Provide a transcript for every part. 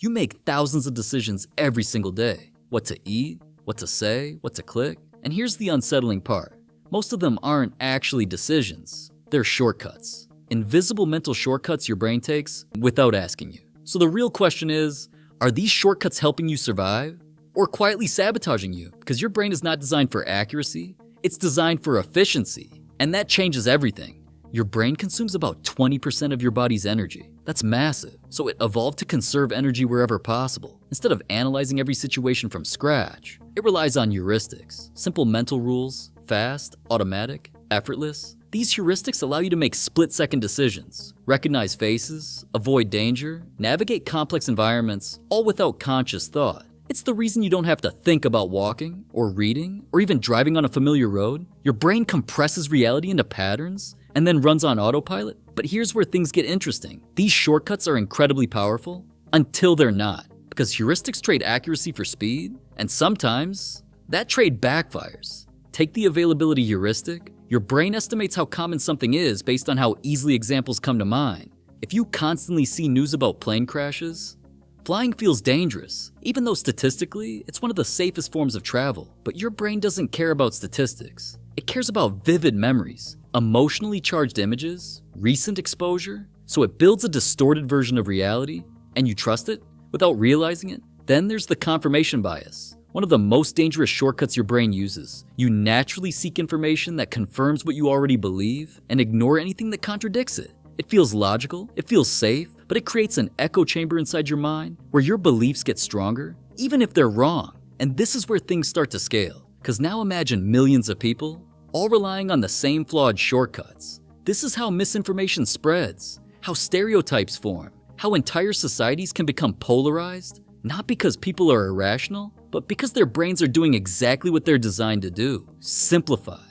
You make thousands of decisions every single day. What to eat, what to say, what to click. And here's the unsettling part. Most of them aren't actually decisions. They're shortcuts. Invisible mental shortcuts your brain takes without asking you. So the real question is, are these shortcuts helping you survive or quietly sabotaging you? Because your brain is not designed for accuracy, it's designed for efficiency. And that changes everything. Your brain consumes about 20% of your body's energy. That's massive. So it evolved to conserve energy wherever possible. Instead of analyzing every situation from scratch, it relies on heuristics, simple mental rules, fast, automatic, effortless. These heuristics allow you to make split-second decisions, recognize faces, avoid danger, navigate complex environments, all without conscious thought. It's the reason you don't have to think about walking, or reading, or even driving on a familiar road. Your brain compresses reality into patterns and then runs on autopilot. But here's where things get interesting. These shortcuts are incredibly powerful until they're not, because heuristics trade accuracy for speed, and sometimes that trade backfires. Take the availability heuristic. Your brain estimates how common something is based on how easily examples come to mind. If you constantly see news about plane crashes, flying feels dangerous, even though statistically, it's one of the safest forms of travel. But your brain doesn't care about statistics. It cares about vivid memories, emotionally charged images, recent exposure. So it builds a distorted version of reality, and you trust it without realizing it. Then there's the confirmation bias, one of the most dangerous shortcuts your brain uses. You naturally seek information that confirms what you already believe and ignore anything that contradicts it. It feels logical, it feels safe, but it creates an echo chamber inside your mind where your beliefs get stronger, even if they're wrong. And this is where things start to scale. Because now imagine millions of people all relying on the same flawed shortcuts. This is how misinformation spreads, how stereotypes form, how entire societies can become polarized, not because people are irrational, but because their brains are doing exactly what they're designed to do. Simplify,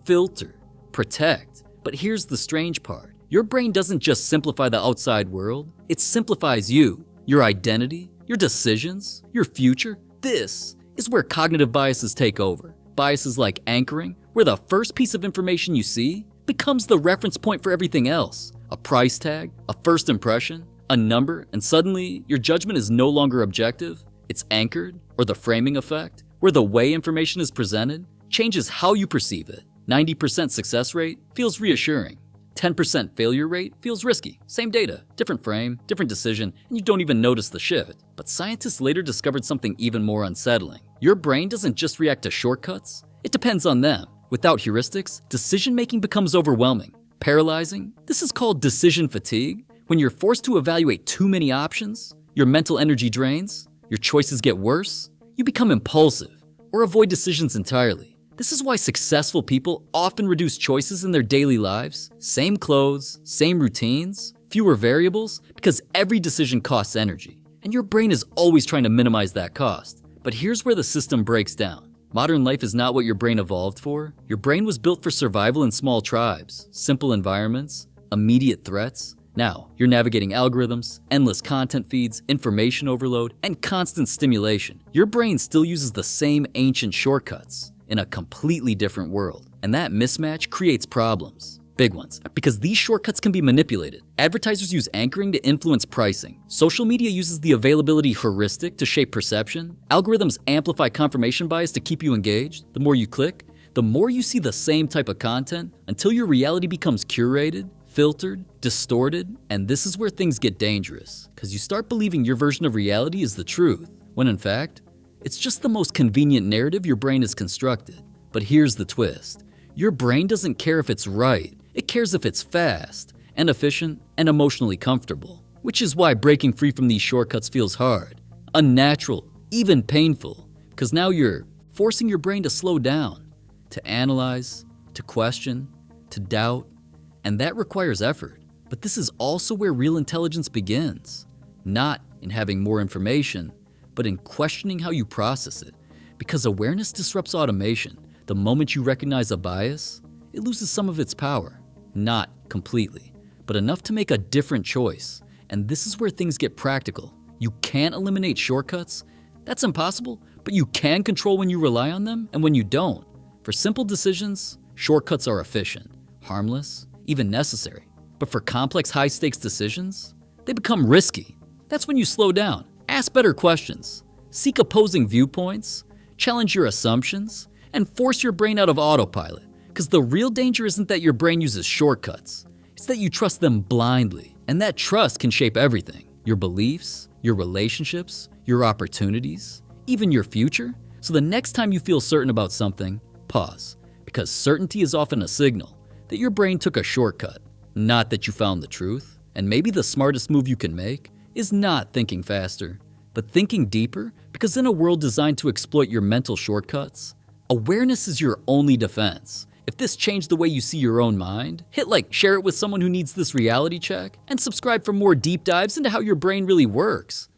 filter, protect. But here's the strange part. Your brain doesn't just simplify the outside world, it simplifies you, your identity, your decisions, your future. This is where cognitive biases take over. Biases like anchoring, where the first piece of information you see becomes the reference point for everything else. A price tag, a first impression, a number, and suddenly your judgment is no longer objective. It's anchored, or the framing effect, where the way information is presented changes how you perceive it. 90% success rate feels reassuring. 10% failure rate feels risky. Same data, different frame, different decision, and you don't even notice the shift. But scientists later discovered something even more unsettling. Your brain doesn't just react to shortcuts, it depends on them. Without heuristics, decision-making becomes overwhelming, paralyzing. This is called decision fatigue. When you're forced to evaluate too many options, your mental energy drains, your choices get worse, you become impulsive or avoid decisions entirely. This is why successful people often reduce choices in their daily lives. Same clothes, same routines, fewer variables, because every decision costs energy. And your brain is always trying to minimize that cost. But here's where the system breaks down. Modern life is not what your brain evolved for. Your brain was built for survival in small tribes, simple environments, immediate threats. Now, you're navigating algorithms, endless content feeds, information overload, and constant stimulation. Your brain still uses the same ancient shortcuts in a completely different world. And that mismatch creates problems. Big ones. Because these shortcuts can be manipulated. Advertisers use anchoring to influence pricing. Social media uses the availability heuristic to shape perception. Algorithms amplify confirmation bias to keep you engaged. The more you click, the more you see the same type of content until your reality becomes curated, filtered, distorted, and this is where things get dangerous. Because you start believing your version of reality is the truth, when in fact, it's just the most convenient narrative your brain has constructed. But here's the twist. Your brain doesn't care if it's right. It cares if it's fast and efficient and emotionally comfortable. Which is why breaking free from these shortcuts feels hard, unnatural, even painful. Because now you're forcing your brain to slow down, to analyze, to question, to doubt. And that requires effort. But this is also where real intelligence begins. Not in having more information, but in questioning how you process it. Because awareness disrupts automation. The moment you recognize a bias, it loses some of its power. Not completely, but enough to make a different choice. And this is where things get practical. You can't eliminate shortcuts. That's impossible, but you can control when you rely on them and when you don't. For simple decisions, shortcuts are efficient, harmless, even necessary. But for complex high-stakes decisions, they become risky. That's when you slow down, Ask better questions, seek opposing viewpoints, challenge your assumptions, and force your brain out of autopilot. Because the real danger isn't that your brain uses shortcuts, it's that you trust them blindly. And that trust can shape everything: your beliefs, your relationships, your opportunities, even your future. So the next time you feel certain about something, pause. Because certainty is often a signal that your brain took a shortcut, not that you found the truth. And maybe the smartest move you can make is not thinking faster, but thinking deeper, because in a world designed to exploit your mental shortcuts, awareness is your only defense. If this changed the way you see your own mind, hit like, share it with someone who needs this reality check, and subscribe for more deep dives into how your brain really works.